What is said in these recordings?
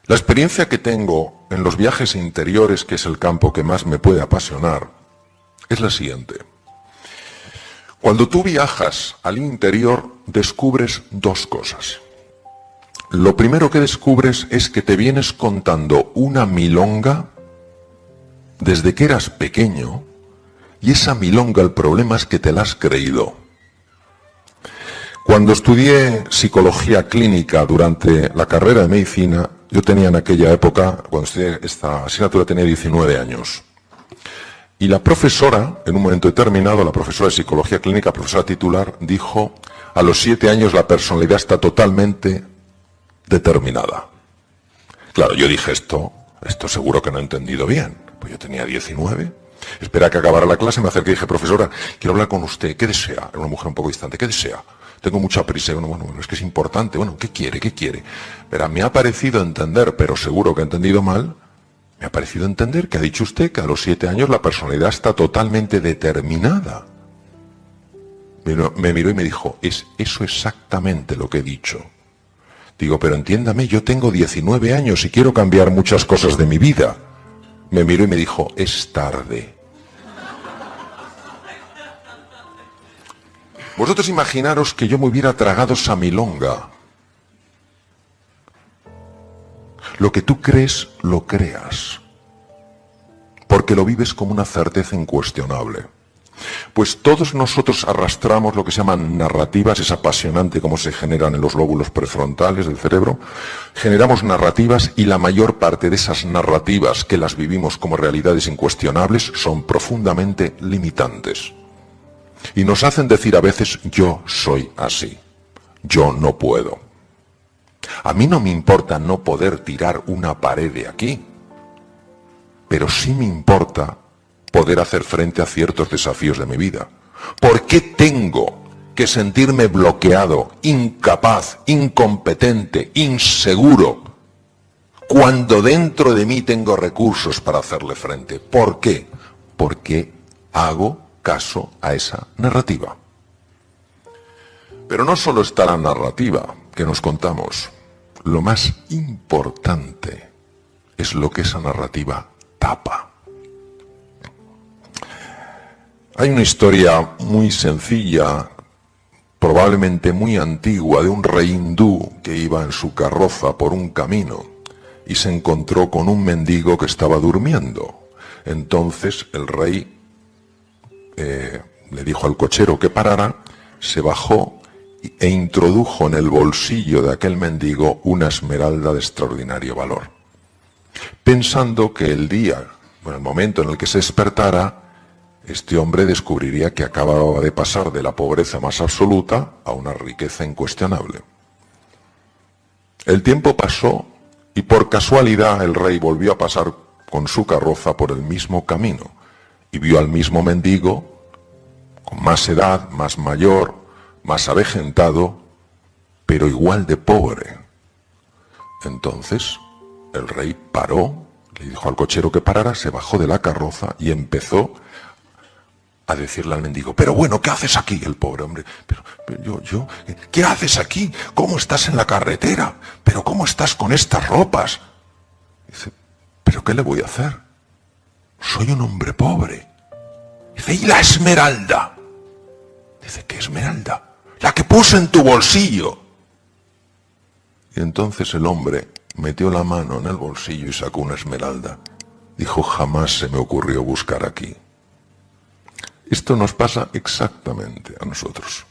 La experiencia que tengo en los viajes interiores, que es el campo que más me puede apasionar, es la siguiente. Cuando tú viajas al interior, descubres dos cosas. Lo primero que descubres es que te vienes contando una milonga desde que eras pequeño, y esa milonga, el problema es que te la has creído. Cuando estudié psicología clínica durante la carrera de medicina, yo tenía en aquella época, cuando estudié esta asignatura, tenía 19 años. Y la profesora, en un momento determinado, la profesora de psicología clínica, profesora titular, dijo: a los 7 años la personalidad está totalmente determinada. Claro, yo dije esto seguro que no he entendido bien. Pues yo tenía 19. Esperé a que acabara la clase, me acerqué y dije: profesora, quiero hablar con usted. ¿Qué desea? Era una mujer un poco distante. ¿Qué desea? Tengo mucha prisa. Bueno, es que es importante. Bueno, ¿qué quiere? Verá, me ha parecido entender, pero seguro que he entendido mal, me ha parecido entender que ha dicho usted que a los 7 años la personalidad está totalmente determinada. Me miró y me dijo: es eso exactamente lo que he dicho. Digo: pero entiéndame, yo tengo 19 años y quiero cambiar muchas cosas de mi vida. Me miró y me dijo: es tarde. Vosotros imaginaros que yo me hubiera tragado esa milonga. Lo que tú crees, lo creas. Porque lo vives como una certeza incuestionable. Pues todos nosotros arrastramos lo que se llaman narrativas, es apasionante cómo se generan en los lóbulos prefrontales del cerebro. Generamos narrativas y la mayor parte de esas narrativas que las vivimos como realidades incuestionables son profundamente limitantes. Y nos hacen decir a veces: yo soy así, yo no puedo. A mí no me importa no poder tirar una pared de aquí, pero sí me importa poder hacer frente a ciertos desafíos de mi vida. ¿Por qué tengo que sentirme bloqueado, incapaz, incompetente, inseguro, cuando dentro de mí tengo recursos para hacerle frente? ¿Por qué? Porque hago caso a esa narrativa. Pero no solo está la narrativa que nos contamos. Lo más importante es lo que esa narrativa tapa. Hay una historia muy sencilla, probablemente muy antigua, de un rey hindú que iba en su carroza por un camino y se encontró con un mendigo que estaba durmiendo. Entonces el rey le dijo al cochero que parara, se bajó e introdujo en el bolsillo de aquel mendigo una esmeralda de extraordinario valor, pensando que el momento en el que se despertara, este hombre descubriría que acababa de pasar de la pobreza más absoluta a una riqueza incuestionable. El tiempo pasó y por casualidad el rey volvió a pasar con su carroza por el mismo camino y vio al mismo mendigo con más edad, más mayor, más avejentado, pero igual de pobre. Entonces el rey paró, le dijo al cochero que parara, se bajó de la carroza y empezó a decirle al mendigo: pero bueno, ¿qué haces aquí? El pobre hombre: pero ¿qué haces aquí? ¿Cómo estás en la carretera? ¿Pero cómo estás con estas ropas? Dice: ¿pero qué le voy a hacer? Soy un hombre pobre. Dice: ¿y la esmeralda? Dice: ¿qué esmeralda? La que puse en tu bolsillo. Y entonces el hombre metió la mano en el bolsillo y sacó una esmeralda. Dijo: jamás se me ocurrió buscar aquí. Esto nos pasa exactamente a nosotros.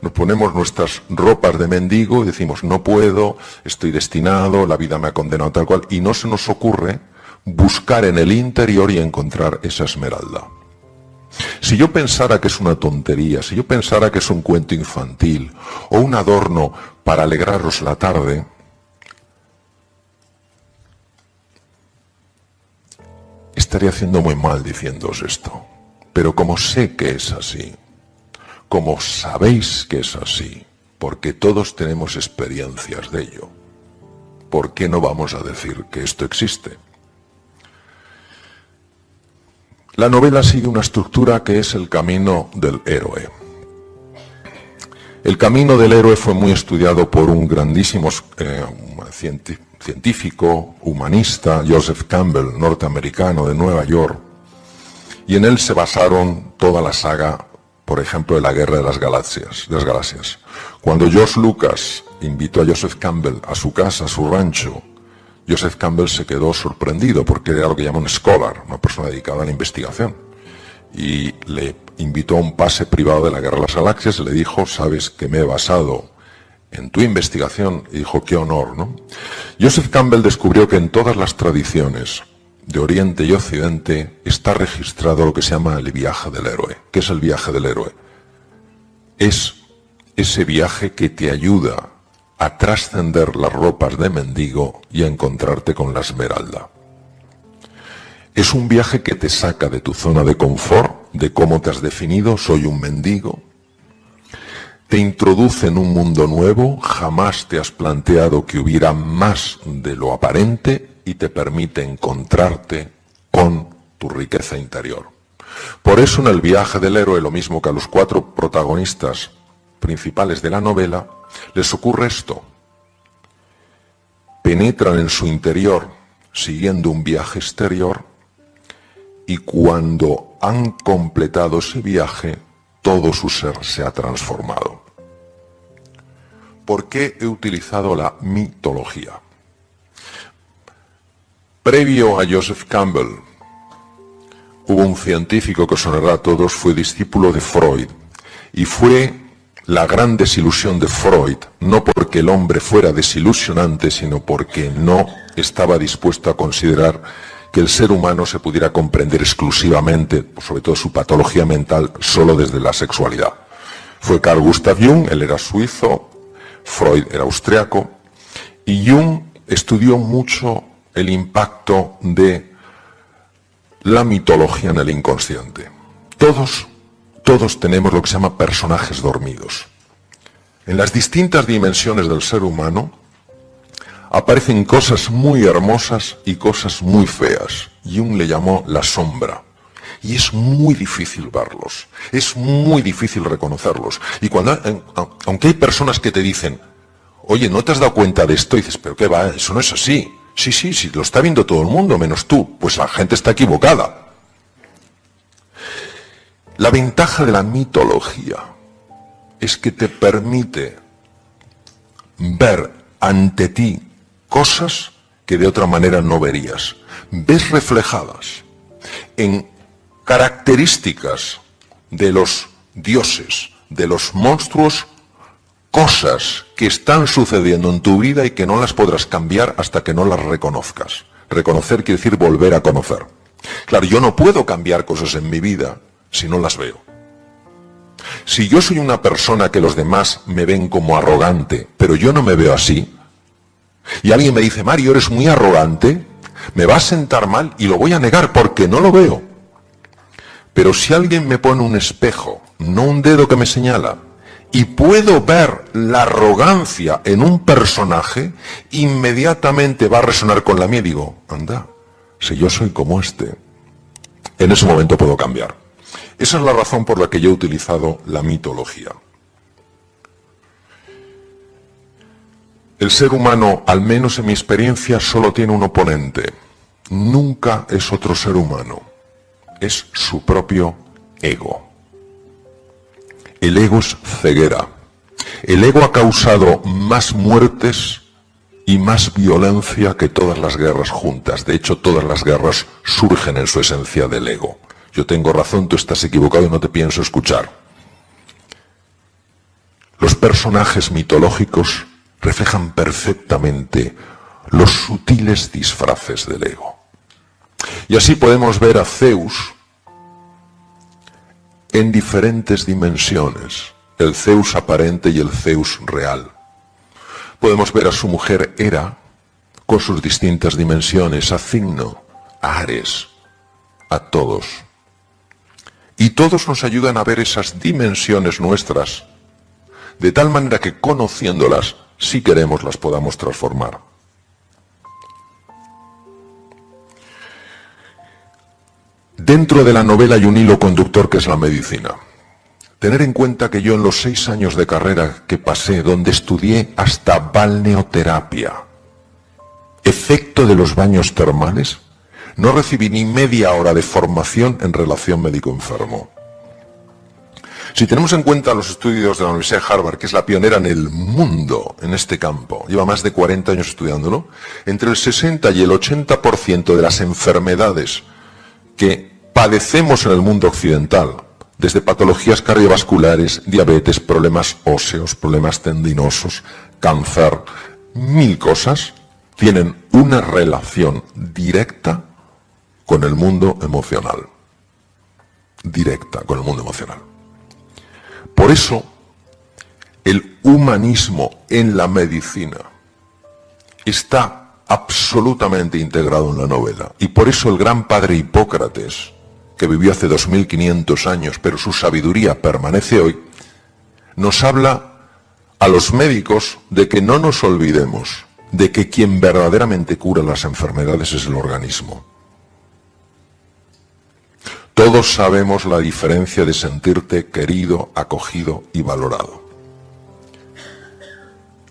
Nos ponemos nuestras ropas de mendigo y decimos: no puedo, estoy destinado, la vida me ha condenado tal cual, y no se nos ocurre buscar en el interior y encontrar esa esmeralda. Si yo pensara que es una tontería, si yo pensara que es un cuento infantil o un adorno para alegraros la tarde, estaría haciendo muy mal diciéndoos esto. Pero como sé que es así, como sabéis que es así, porque todos tenemos experiencias de ello, ¿por qué no vamos a decir que esto existe? La novela sigue una estructura que es el camino del héroe. El camino del héroe fue muy estudiado por un grandísimo científico, humanista, Joseph Campbell, norteamericano de Nueva York, y en él se basaron toda la saga, por ejemplo, de la Guerra de las Galaxias. Cuando George Lucas invitó a Joseph Campbell a su casa, a su rancho, Joseph Campbell se quedó sorprendido porque era lo que llaman un scholar, una persona dedicada a la investigación. Y le invitó a un pase privado de la Guerra de las Galaxias y le dijo, sabes que me he basado en tu investigación. Y dijo, qué honor, ¿no? Joseph Campbell descubrió que en todas las tradiciones de Oriente y Occidente está registrado lo que se llama el viaje del héroe. ¿Qué es el viaje del héroe? Es ese viaje que te ayuda a trascender las ropas de mendigo y a encontrarte con la esmeralda. Es un viaje que te saca de tu zona de confort, de cómo te has definido, soy un mendigo. Te introduce en un mundo nuevo, jamás te has planteado que hubiera más de lo aparente y te permite encontrarte con tu riqueza interior. Por eso en el viaje del héroe, lo mismo que a los 4 protagonistas principales de la novela, les ocurre esto. Penetran en su interior siguiendo un viaje exterior y cuando han completado ese viaje, todo su ser se ha transformado. ¿Por qué he utilizado la mitología? Previo a Joseph Campbell, hubo un científico que os sonará a todos, fue discípulo de Freud, y fue la gran desilusión de Freud, no porque el hombre fuera desilusionante, sino porque no estaba dispuesto a considerar que el ser humano se pudiera comprender exclusivamente, sobre todo su patología mental, solo desde la sexualidad. Fue Carl Gustav Jung, él era suizo, Freud era austriaco, y Jung estudió mucho el impacto de la mitología en el inconsciente. Todos tenemos lo que se llama personajes dormidos. En las distintas dimensiones del ser humano aparecen cosas muy hermosas y cosas muy feas. Jung le llamó la sombra. Y es muy difícil verlos, es muy difícil reconocerlos. Y aunque hay personas que te dicen, oye, ¿no te has dado cuenta de esto? Y dices, pero ¿qué va? Eso no es así. Sí, lo está viendo todo el mundo, menos tú. Pues la gente está equivocada. La ventaja de la mitología es que te permite ver ante ti cosas que de otra manera no verías. Ves reflejadas en características de los dioses, de los monstruos, cosas que están sucediendo en tu vida y que no las podrás cambiar hasta que no las reconozcas. Reconocer quiere decir volver a conocer. Claro, yo no puedo cambiar cosas en mi vida si no las veo. Si yo soy una persona que los demás me ven como arrogante, pero yo no me veo así, y alguien me dice, Mario, eres muy arrogante, me va a sentar mal y lo voy a negar porque no lo veo. Pero si alguien me pone un espejo, no un dedo que me señala, y puedo ver la arrogancia en un personaje, inmediatamente va a resonar con la mía y digo, anda, si yo soy como este, en ese momento puedo cambiar. Esa es la razón por la que yo he utilizado la mitología. El ser humano, al menos en mi experiencia, solo tiene un oponente. Nunca es otro ser humano. Es su propio ego. El ego es ceguera. El ego ha causado más muertes y más violencia que todas las guerras juntas. De hecho, todas las guerras surgen en su esencia del ego. Yo tengo razón, tú estás equivocado y no te pienso escuchar. Los personajes mitológicos reflejan perfectamente los sutiles disfraces del ego. Y así podemos ver a Zeus en diferentes dimensiones, el Zeus aparente y el Zeus real. Podemos ver a su mujer Hera con sus distintas dimensiones, a Cigno, a Ares, a todos. Y todos nos ayudan a ver esas dimensiones nuestras, de tal manera que conociéndolas, si queremos, las podamos transformar. Dentro de la novela hay un hilo conductor que es la medicina. Tener en cuenta que yo en los 6 años de carrera que pasé, donde estudié hasta balneoterapia, efecto de los baños termales, no recibí ni media hora de formación en relación médico-enfermo. Si tenemos en cuenta los estudios de la Universidad de Harvard, que es la pionera en el mundo en este campo, lleva más de 40 años estudiándolo, entre el 60 y el 80% de las enfermedades que padecemos en el mundo occidental, desde patologías cardiovasculares, diabetes, problemas óseos, problemas tendinosos, cáncer, 1000 cosas, tienen una relación directa con el mundo emocional. Directa con el mundo emocional. Por eso, el humanismo en la medicina está absolutamente integrado en la novela. Y por eso el gran padre Hipócrates, que vivió hace 2500 años, pero su sabiduría permanece hoy, nos habla a los médicos de que no nos olvidemos de que quien verdaderamente cura las enfermedades es el organismo. Todos sabemos la diferencia de sentirte querido, acogido y valorado.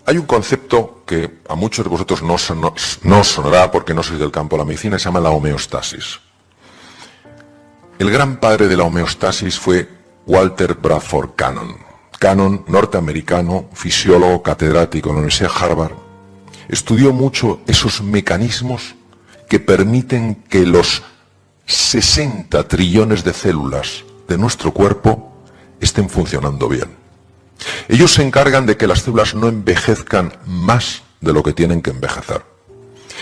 Hay un concepto que a muchos de vosotros no sonará porque no sois del campo de la medicina, se llama la homeostasis. El gran padre de la homeostasis fue Walter Bradford Cannon. Cannon, norteamericano, fisiólogo, catedrático en la Universidad de Harvard, estudió mucho esos mecanismos que permiten que los 60 trillones de células de nuestro cuerpo estén funcionando bien. Ellos se encargan de que las células no envejezcan más de lo que tienen que envejecer.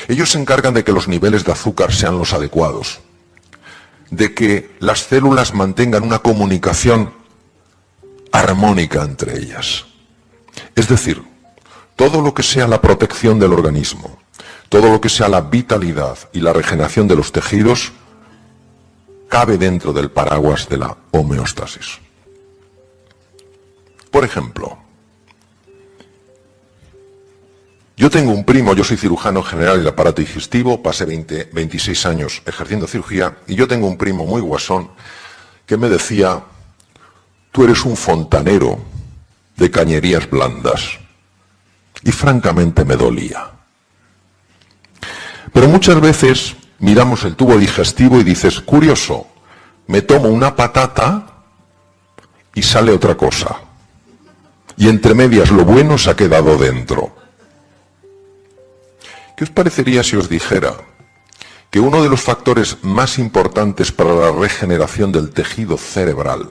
Ellos se encargan de que los niveles de azúcar sean los adecuados, de que las células mantengan una comunicación armónica entre ellas. Es decir, todo lo que sea la protección del organismo, todo lo que sea la vitalidad y la regeneración de los tejidos, cabe dentro del paraguas de la homeostasis. Por ejemplo, yo tengo un primo, yo soy cirujano general del aparato digestivo, pasé 26 años ejerciendo cirugía, y yo tengo un primo muy guasón que me decía: tú eres un fontanero de cañerías blandas. Y francamente me dolía. Pero muchas veces miramos el tubo digestivo y dices, curioso, me tomo una patata y sale otra cosa. Y entre medias lo bueno se ha quedado dentro. ¿Qué os parecería si os dijera que uno de los factores más importantes para la regeneración del tejido cerebral,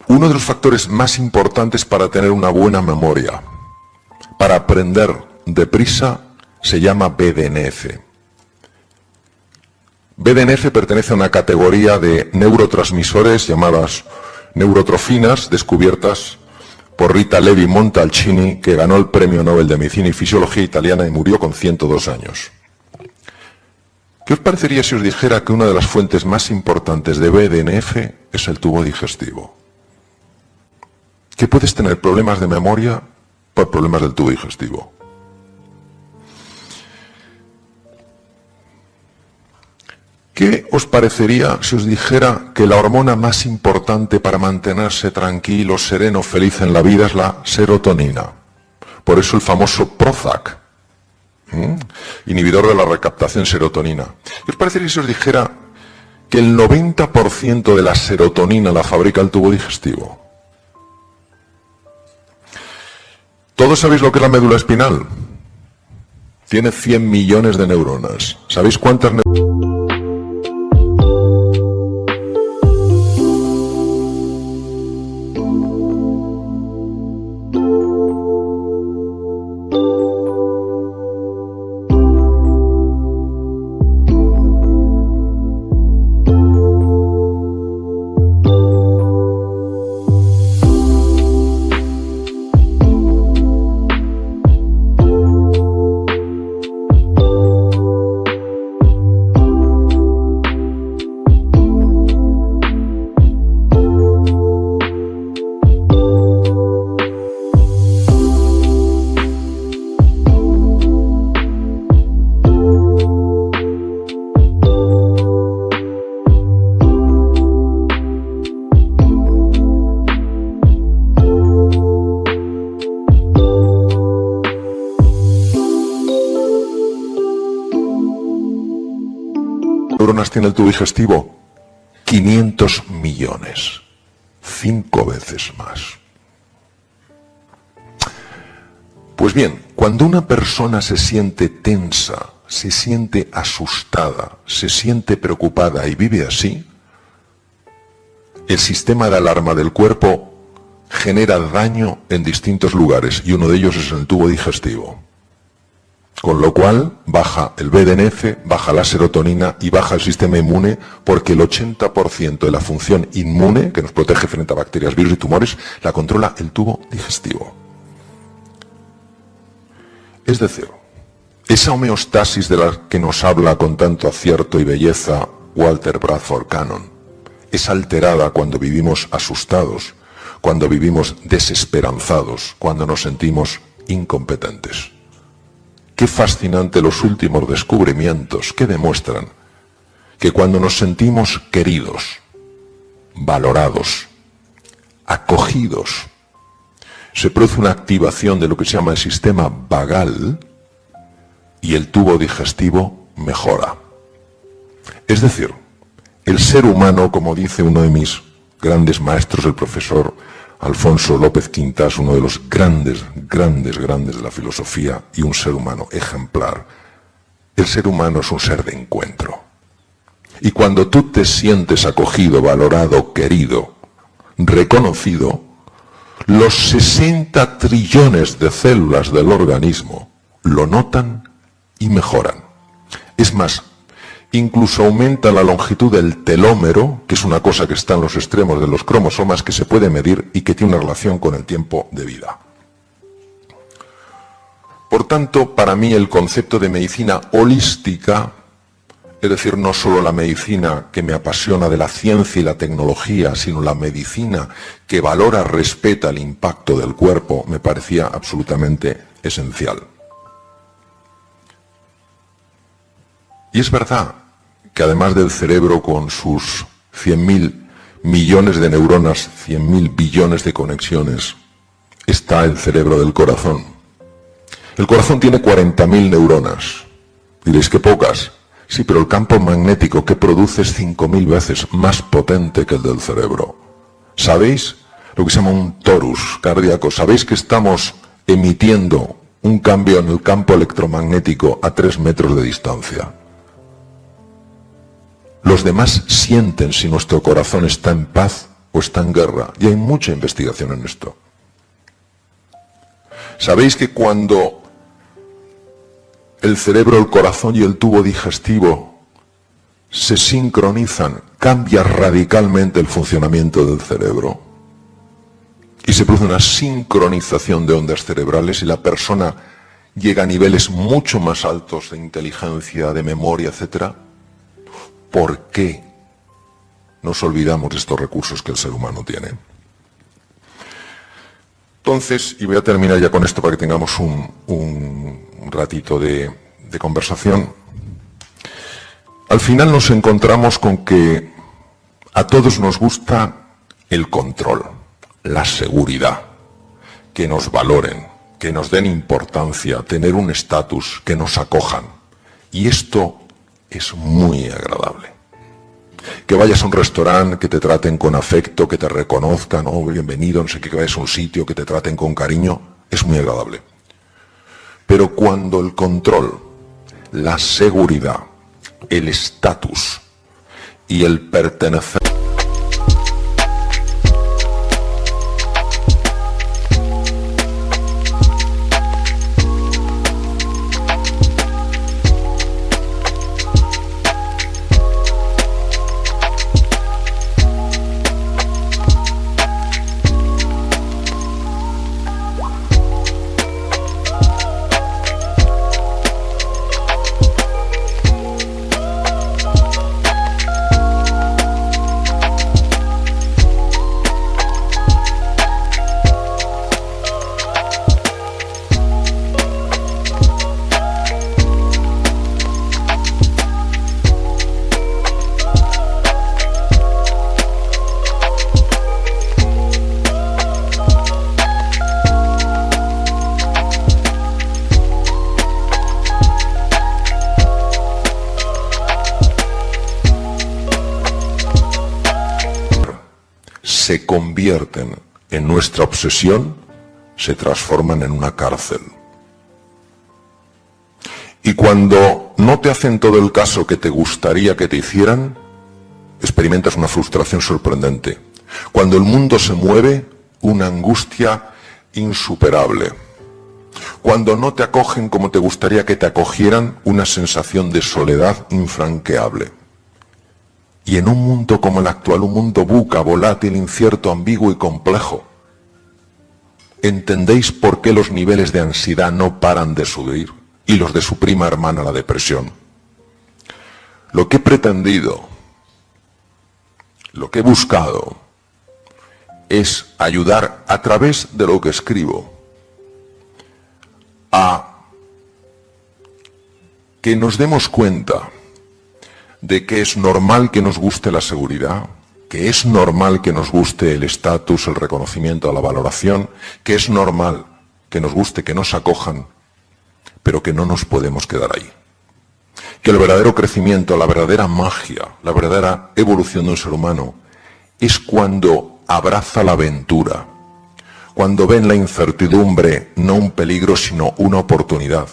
uno de los factores más importantes para tener una buena memoria, para aprender deprisa, se llama BDNF? BDNF pertenece a una categoría de neurotransmisores llamadas neurotrofinas, descubiertas por Rita Levi Montalcini, que ganó el Premio Nobel de Medicina y Fisiología italiana y murió con 102 años. ¿Qué os parecería si os dijera que una de las fuentes más importantes de BDNF es el tubo digestivo? Que puedes tener problemas de memoria por problemas del tubo digestivo. ¿Qué os parecería si os dijera que la hormona más importante para mantenerse tranquilo, sereno, feliz en la vida es la serotonina? Por eso el famoso Prozac, inhibidor de la recaptación de serotonina. ¿Qué os parecería si os dijera que el 90% de la serotonina la fabrica el tubo digestivo? ¿Todos sabéis lo que es la médula espinal? Tiene 100 millones de neuronas. ¿Sabéis cuántas neuronas? neuronas tiene el tubo digestivo? 500 millones. 5 veces más. Pues bien, cuando una persona se siente tensa, se siente asustada, se siente preocupada y vive así, el sistema de alarma del cuerpo genera daño en distintos lugares y uno de ellos es el tubo digestivo. Con lo cual baja el BDNF, baja la serotonina y baja el sistema inmune, porque el 80% de la función inmune, que nos protege frente a bacterias, virus y tumores, la controla el tubo digestivo. Es decir, esa homeostasis de la que nos habla con tanto acierto y belleza Walter Bradford Cannon, es alterada cuando vivimos asustados, cuando vivimos desesperanzados, cuando nos sentimos incompetentes. Qué fascinante los últimos descubrimientos que demuestran que cuando nos sentimos queridos, valorados, acogidos, se produce una activación de lo que se llama el sistema vagal y el tubo digestivo mejora. Es decir, el ser humano, como dice uno de mis grandes maestros, el profesor Alfonso López Quintas, uno de los grandes de la filosofía y un ser humano ejemplar, el ser humano es un ser de encuentro. Y cuando tú te sientes acogido, valorado, querido, reconocido, los 60 trillones de células del organismo lo notan y mejoran. Es más, incluso aumenta la longitud del telómero, que es una cosa que está en los extremos de los cromosomas, que se puede medir y que tiene una relación con el tiempo de vida. Por tanto, para mí el concepto de medicina holística, es decir, no solo la medicina que me apasiona de la ciencia y la tecnología, sino la medicina que valora, respeta el impacto del cuerpo, me parecía absolutamente esencial. Y es verdad que además del cerebro con sus 100.000 millones de neuronas, 100.000 billones de conexiones, está el cerebro del corazón. El corazón tiene 40.000 neuronas. Diréis que pocas. Sí, pero el campo magnético que produce es 5.000 veces más potente que el del cerebro. ¿Sabéis lo que se llama un torus cardíaco? ¿Sabéis que estamos emitiendo un cambio en el campo electromagnético a 3 metros de distancia? Los demás sienten si nuestro corazón está en paz o está en guerra, y hay mucha investigación en esto. ¿Sabéis que cuando el cerebro, el corazón y el tubo digestivo se sincronizan, cambia radicalmente el funcionamiento del cerebro? Y se produce una sincronización de ondas cerebrales y la persona llega a niveles mucho más altos de inteligencia, de memoria, etcétera. ¿Por qué nos olvidamos de estos recursos que el ser humano tiene? Entonces, y voy a terminar ya con esto para que tengamos un ratito de conversación. Al final nos encontramos con que a todos nos gusta el control, la seguridad, que nos valoren, que nos den importancia, tener un estatus, que nos acojan. Y esto es muy agradable. Que vayas a un restaurante, que te traten con afecto, que te reconozcan, oh, bienvenido, no sé qué, que vayas a un sitio, que te traten con cariño, es muy agradable. Pero cuando el control, la seguridad, el estatus y el pertenecer se convierten en nuestra obsesión, se transforman en una cárcel. Y cuando no te hacen todo el caso que te gustaría que te hicieran, experimentas una frustración sorprendente. Cuando el mundo se mueve, una angustia insuperable. Cuando no te acogen como te gustaría que te acogieran, una sensación de soledad infranqueable. Y en un mundo como el actual, un mundo buca, volátil, incierto, ambiguo y complejo, ¿entendéis por qué los niveles de ansiedad no paran de subir y los de su prima hermana, la depresión? Lo que he pretendido, lo que he buscado, es ayudar a través de lo que escribo a que nos demos cuenta de que es normal que nos guste la seguridad, que es normal que nos guste el estatus, el reconocimiento, la valoración, que es normal que nos guste que nos acojan, pero que no nos podemos quedar ahí. Que el verdadero crecimiento, la verdadera magia, la verdadera evolución de un ser humano es cuando abraza la aventura, cuando ve en la incertidumbre no un peligro sino una oportunidad,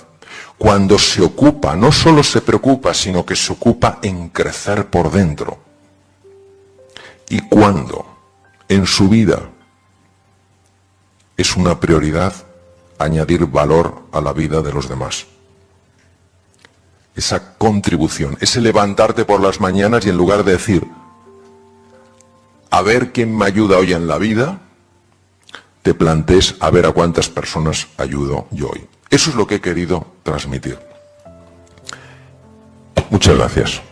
cuando se ocupa, no solo se preocupa, sino que se ocupa en crecer por dentro, y cuando en su vida es una prioridad añadir valor a la vida de los demás. Esa contribución, ese levantarte por las mañanas y en lugar de decir a ver quién me ayuda hoy en la vida, te plantees a ver a cuántas personas ayudo yo hoy. Eso es lo que he querido transmitir. Muchas gracias.